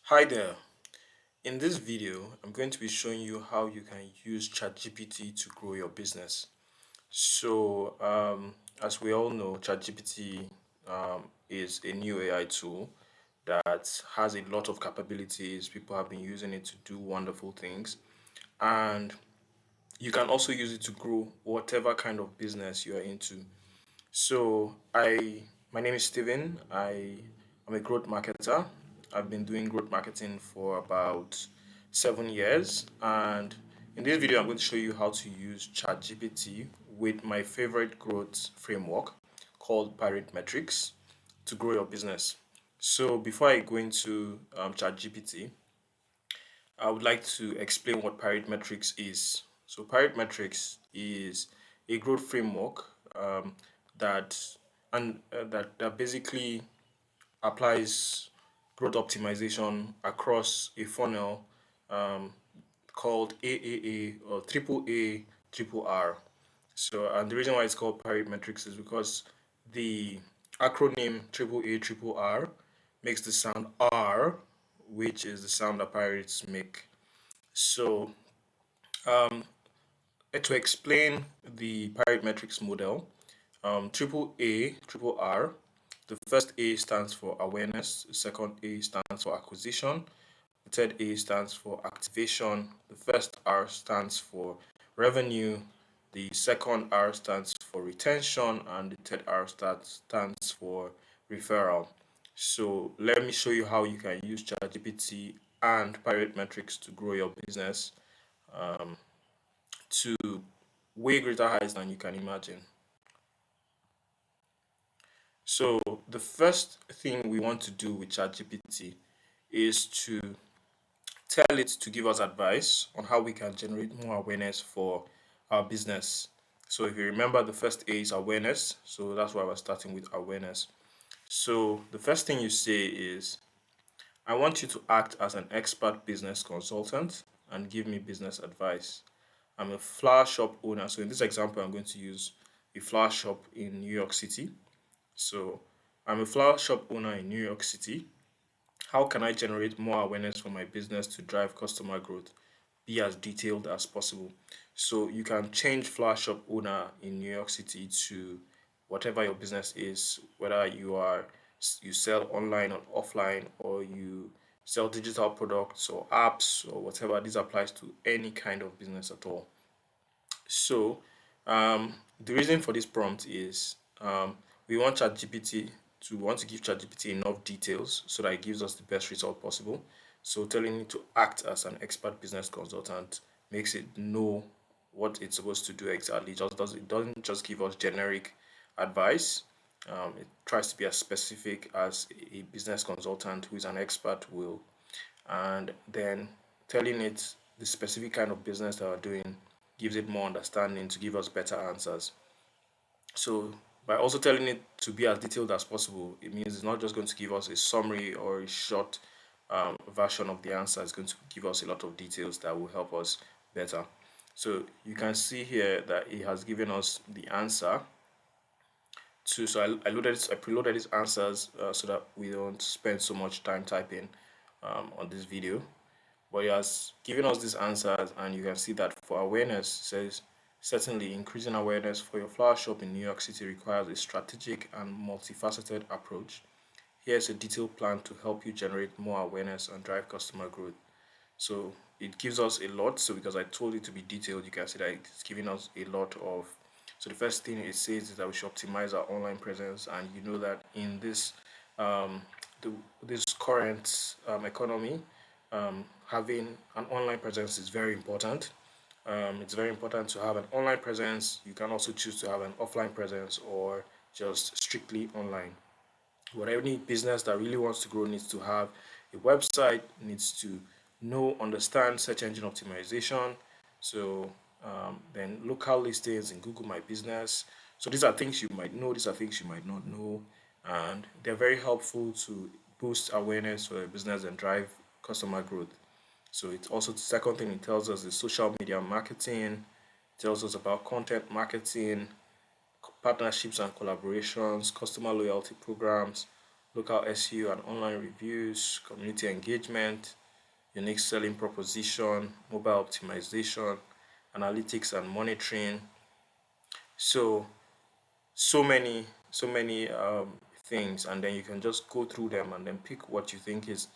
Hi there. In this video, I'm going to be showing you how you can use ChatGPT to grow your business. As we all know, ChatGPT is a new AI tool that has a lot of capabilities. People have been using it to do wonderful things, and you can also use it to grow whatever kind of business you are into. My name is Steven. I'm a growth marketer. I've been doing growth marketing for about 7 years, and in this video, I'm going to show you how to use ChatGPT with my favorite growth framework called Pirate Metrics to grow your business. So, before I go into ChatGPT, I would like to explain what Pirate Metrics is. So, Pirate Metrics is a growth framework that that basically applies growth optimization across a funnel um, called AAA or triple R. And the reason why it's called Pirate Metrics is because the acronym triple R makes the sound R, which is the sound that pirates make. So, um, to explain the Pirate Metrics model, triple R, the first A stands for awareness, the second A stands for acquisition, the third A stands for activation, the first R stands for revenue, the second R stands for retention, and the third R stands for referral. So let me show you how you can use ChatGPT and Pirate Metrics to grow your business to way greater heights than you can imagine. So the first thing we want to do with ChatGPT is to tell it to give us advice on how we can generate more awareness for our business. So if you remember, the first A is awareness. So that's why we're starting with awareness. So the first thing you say is, I want you to act as an expert business consultant and give me business advice. I'm a flower shop owner. So in this example, I'm going to use a flower shop in New York City. So I'm a flower shop owner in New York City. How can I generate more awareness for my business to drive customer growth? Be as detailed as possible. So you can change flower shop owner in New York City to whatever your business is, whether you sell online or offline, or you sell digital products or apps or whatever. This applies to any kind of business at all. So, the reason for this prompt is we want to give ChatGPT enough details so that it gives us the best result possible. So, telling it to act as an expert business consultant makes it know what it's supposed to do exactly. It doesn't just give us generic advice. It tries to be as specific as a business consultant who is an expert will, and then telling it the specific kind of business that we're doing gives it more understanding to give us better answers. So by also telling it to be as detailed as possible, it means it's not just going to give us a summary or a short version of the answer. It's going to give us a lot of details that will help us better. So you can see here that it has given us the answer to. So I preloaded these answers so that we don't spend so much time typing on this video. But he has given us these answers, and you can see that for awareness, it says certainly increasing awareness for your flower shop in New York City requires a strategic and multifaceted approach. Here's a detailed plan to help you generate more awareness and drive customer growth. So it gives us a lot. So because I told it to be detailed, you can see that it's giving us a lot of. So the first thing it says is that we should optimize our online presence, and you know that in um, this current economy, having an online presence is very important. It's very important to have an online presence. You can also choose to have an offline presence or just strictly online. But any business that really wants to grow needs to have a website, needs to understand search engine optimization. So then local listings in Google My Business. So these are things you might know, these are things you might not know, and they're very helpful to boost awareness for a business and drive customer growth. So it's also the second thing it tells us is social media marketing, it tells us about content marketing, partnerships and collaborations, customer loyalty programs, local SEO and online reviews, community engagement, unique selling proposition, mobile optimization, analytics and monitoring. So so many things, and then you can just go through them and then pick what you think is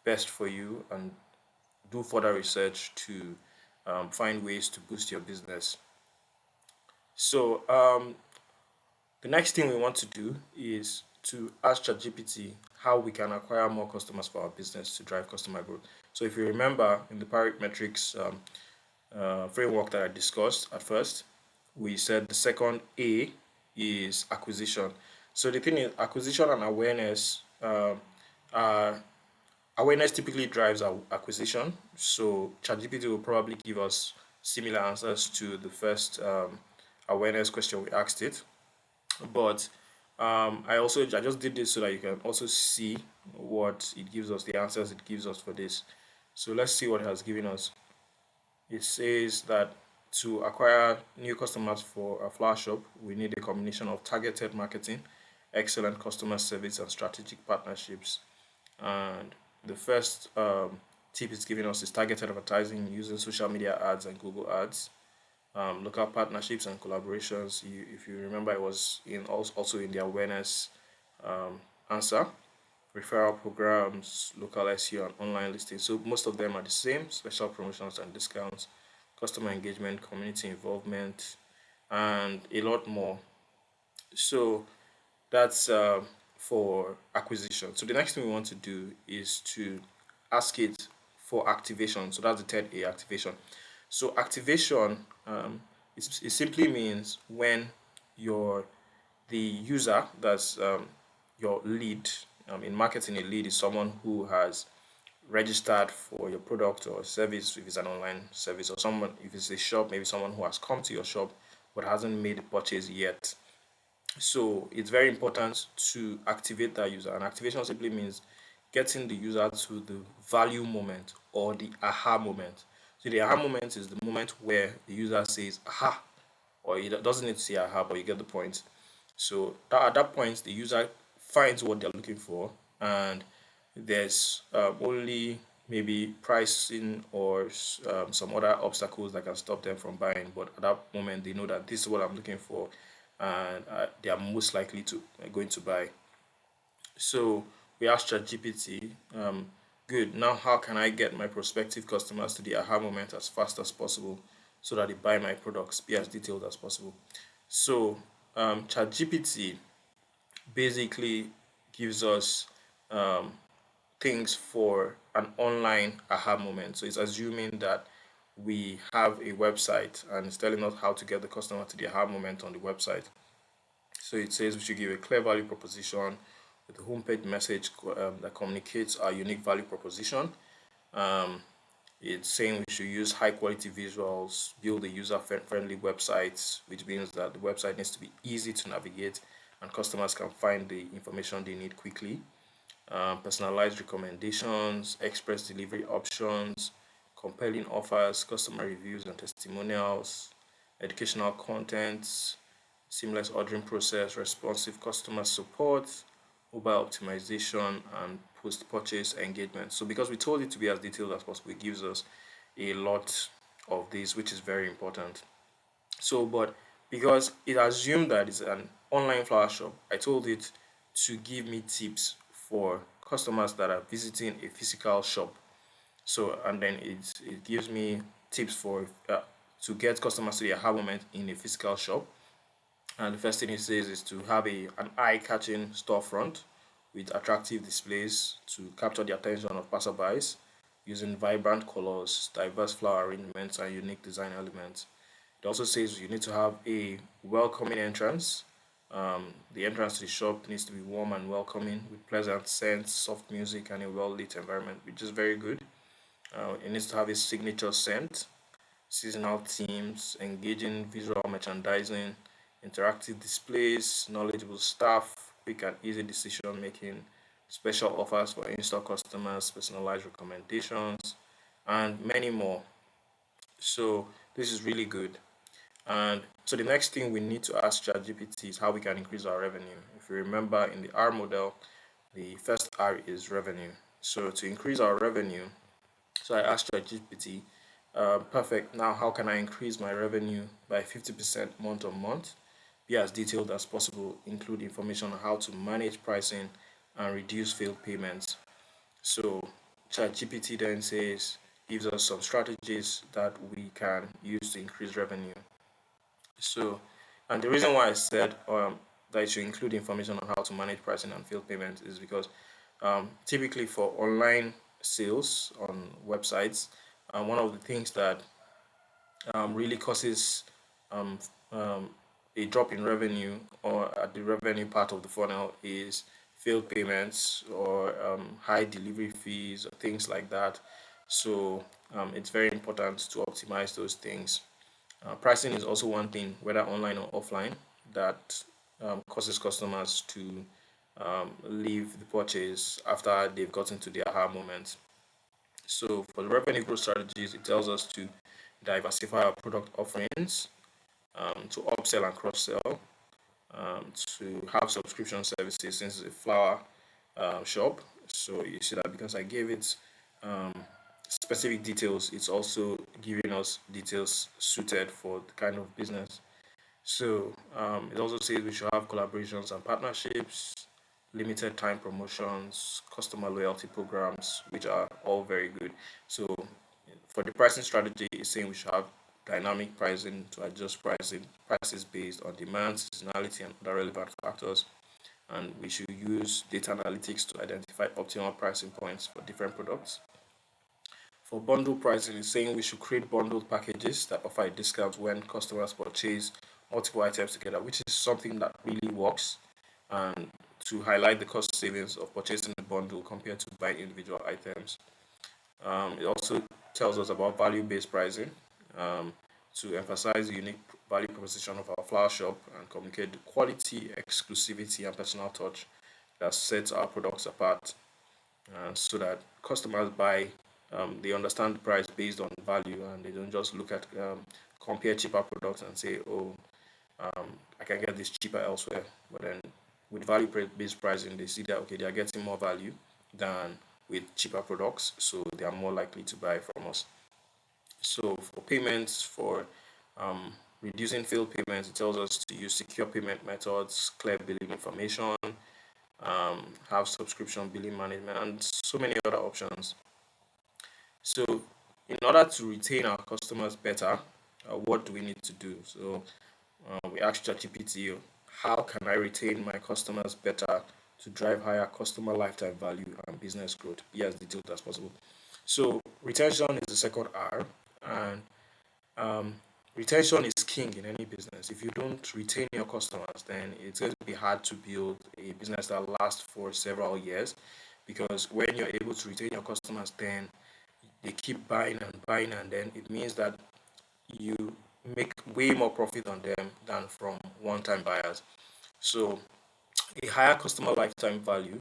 best for you and do further research to find ways to boost your business. So the next thing we want to do is to ask ChatGPT how we can acquire more customers for our business to drive customer growth. So if you remember in the parametrics framework that I discussed at first, we said the second A is acquisition. So the thing is, acquisition and awareness. Uh, Awareness typically drives our acquisition. So ChatGPT will probably give us similar answers to the first awareness question we asked it. But I just did this so that you can also see what it gives us, the answers it gives us for this. So let's see what it has given us. It says that to acquire new customers for a flower shop, we need a combination of targeted marketing, excellent customer service, and strategic partnerships. And the first tip it's giving us is targeted advertising using social media ads and Google ads, local partnerships and collaborations. If you remember, it was in also in the awareness answer. Referral programs, local SEO, and online listings. So most of them are the same: special promotions and discounts, customer engagement, community involvement, and a lot more. So that's for acquisition. So the next thing we want to do is to ask it for activation. So that's the third A, activation. So activation, it simply means when your the user, that's your lead. In marketing, a lead is someone who has registered for your product or service if it's an online service, or someone if it's a shop, maybe someone who has come to your shop but hasn't made a purchase yet. So it's very important to activate that user. And activation simply means getting the user to the value moment or the aha moment. So the aha moment is the moment where the user says aha, or it doesn't need to say aha, but you get the point. So at that point, the user finds what they're looking for, and there's only maybe pricing or some other obstacles that can stop them from buying. But at that moment, they know that this is what I'm looking for, and they are most likely to going to buy. So we asked ChatGPT, good. Now, how can I get my prospective customers to the aha moment as fast as possible so that they buy my products? Be as detailed as possible. So ChatGPT basically gives us um, things for an online aha moment. So it's assuming that we have a website and it's telling us how to get the customer to the aha moment on the website. So it says we should give a clear value proposition with a homepage message that communicates our unique value proposition. Um, it's saying we should use high quality visuals, build a user friendly website, which means that the website needs to be easy to navigate and customers can find the information they need quickly. Personalized recommendations, express delivery options, compelling offers, customer reviews and testimonials, educational content, seamless ordering process, responsive customer support, mobile optimization, and post purchase engagement. So, because we told it to be as detailed as possible, it gives us a lot of these, which is very important. So, but because it assumed that it's an online flower shop, I told it to give me tips for customers that are visiting a physical shop. So, and then it gives me tips for to get customers to their aha moment in a physical shop. And the first thing it says is to have an eye-catching storefront with attractive displays to capture the attention of passerbys using vibrant colors, diverse flower arrangements, and unique design elements. It also says you need to have a welcoming entrance. The entrance to the shop needs to be warm and welcoming with pleasant scents, soft music, and a well lit environment, which is very good. It needs to have a signature scent, seasonal themes, engaging visual merchandising, interactive displays, knowledgeable staff, quick and easy decision making, special offers for in store customers, personalized recommendations, and many more. So, this is really good. And so the next thing we need to ask ChatGPT is how we can increase our revenue. If you remember in the R model, The first R is revenue. So to increase our revenue, so I asked ChatGPT, perfect. Now, how can I increase my revenue by 50% month on month? Be as detailed as possible. Include information on how to manage pricing and reduce failed payments. So ChatGPT then gives us some strategies that we can use to increase revenue. So, and the reason why I said that it should include information on how to manage pricing and failed payments is because typically for online sales on websites, one of the things that really causes um, um, a drop in revenue or at the revenue part of the funnel is failed payments or high delivery fees or things like that. So it's very important to optimize those things. Pricing is also one thing, whether online or offline, that causes customers to leave the purchase after they've gotten to the aha moment. So for the revenue growth strategies, it tells us to diversify our product offerings, to upsell and cross sell, to have subscription services since it's a flower shop. So you see that because I gave it um, specific details, it's also giving us details suited for the kind of business. So it also says we should have collaborations and partnerships, limited time promotions, customer loyalty programs, which are all very good. So for the pricing strategy, it's saying we should have dynamic pricing to adjust prices based on demand, seasonality, and other relevant factors. And we should use data analytics to identify optimal pricing points for different products. For bundle pricing, it's saying we should create bundled packages that offer a discount when customers purchase multiple items together, which is something that really works. And to highlight the cost savings of purchasing a bundle compared to buying individual items. It also tells us about value-based pricing um, to emphasize the unique value proposition of our flower shop and communicate the quality, exclusivity, and personal touch that sets our products apart, so that customers buy, they understand the price based on value and they don't just look at compare cheaper products and say, oh, I can get this cheaper elsewhere. But then with value-based pricing, they see that okay, they are getting more value than with cheaper products, so they are more likely to buy from us. So for payments, for um, reducing failed payments, it tells us to use secure payment methods, clear billing information, have subscription billing management, and so many other options. So in order to retain our customers better, what do we need to do? So we asked ChatGPT, how can I retain my customers better to drive higher customer lifetime value and business growth? Be as detailed as possible. So retention is the second R, and um, retention is king in any business. If you don't retain your customers, then it's going to be hard to build a business that lasts for several years. Because when you're able to retain your customers, then they keep buying and buying, and then it means that you make way more profit on them than from one-time buyers. So a higher customer lifetime value.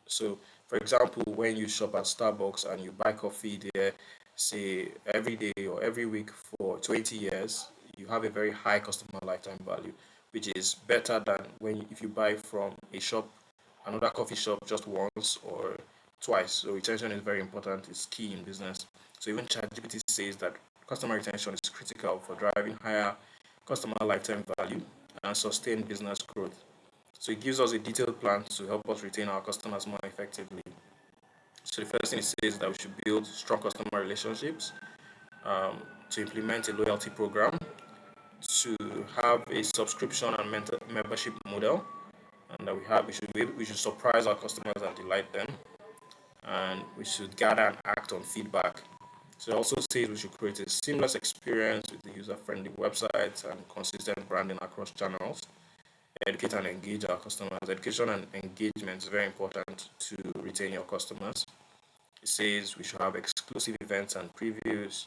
So, for example, when you shop at Starbucks and you buy coffee there, say every day or every week for 20 years, you have a very high customer lifetime value, which is better than if you buy from a shop, another coffee shop just once or twice. So retention is very important, it's key in business. So even ChatGPT says that customer retention is critical for driving higher customer lifetime value and sustained business growth. So it gives us a detailed plan to help us retain our customers more effectively. So the first thing it says is that we should build strong customer relationships, to implement a loyalty program, to have a subscription and membership model, and that we should surprise our customers and delight them, and we should gather and act on feedback. So it also says we should create a seamless experience with the user-friendly website and consistent branding across channels. Educate and engage our customers. Education and engagement is very important to retain your customers. It says we should have exclusive events and previews,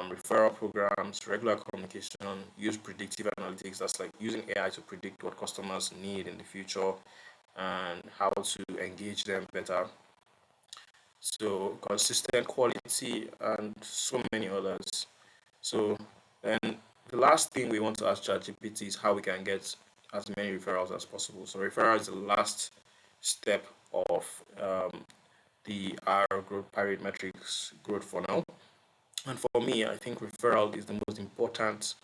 referral programs, regular communication, use predictive analytics. That's like using AI to predict what customers need in the future and how to engage them better. So consistent quality and so many others. So then the last thing we want to ask ChatGPT is how we can get as many referrals as possible. So referral is the last step of the R growth pirate metrics growth for now. And for me, I think referral is the most important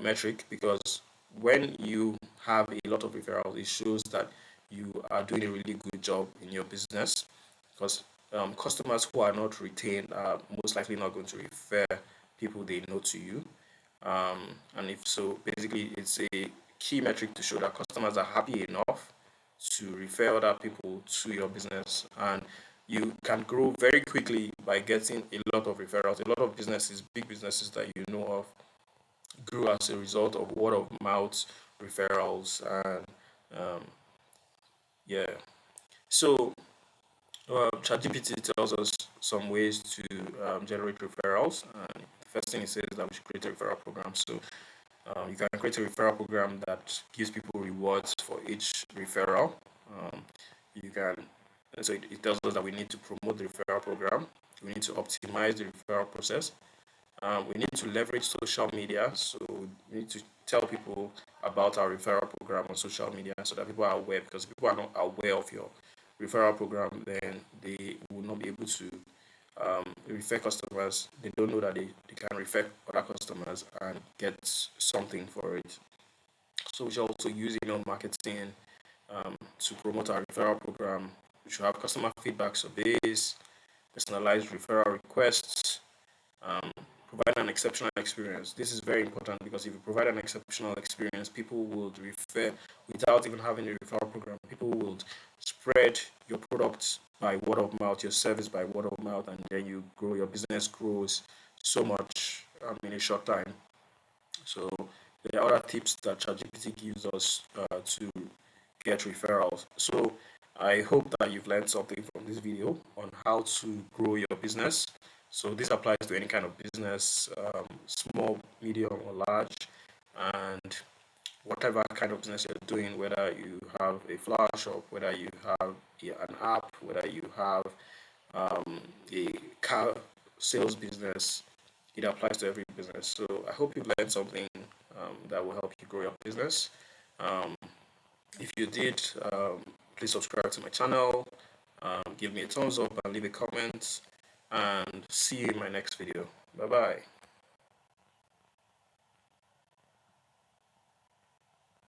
metric, because when you have a lot of referrals, it shows that you are doing a really good job in your business. Because customers who are not retained are most likely not going to refer people they know to you. And if so, basically, it's a key metric to show that customers are happy enough to refer other people to your business. And you can grow very quickly by getting a lot of referrals. A lot of businesses, big businesses that you know of, grew as a result of word of mouth referrals. And um, yeah, so ChatGPT tells us some ways to generate referrals. And the first thing it says is that we should create a referral program. So you can create a referral program that gives people rewards for each referral. Um, you can, so it tells us that we need to promote the referral program. We need to optimize the referral process. We need to leverage social media. So we need to tell people about our referral program on social media so that people are aware. Because if people are not aware of your referral program, then they will not be able to refer customers. They don't know that they can refer other customers and get something for it. So we should also use email marketing to promote our referral program. We should have customer feedback surveys, personalized referral requests, um, provide an exceptional experience. This is very important, because if you provide an exceptional experience, people would refer without even having a referral program. People would spread your products by word of mouth, your service by word of mouth, and then you grow. Your business grows so much in a short time. So there are other tips that ChatGPT gives us to get referrals. So I hope that you've learned something from this video on how to grow your business. So this applies to any kind of business, small, medium, or large, and whatever kind of business you're doing, whether you have a flower shop, whether you have an app, whether you have a car sales business, it applies to every business. So I hope you've learned something that will help you grow your business. Um, if you did, please subscribe to my channel, give me a thumbs up and leave a comment, and see you in my next video. Bye bye.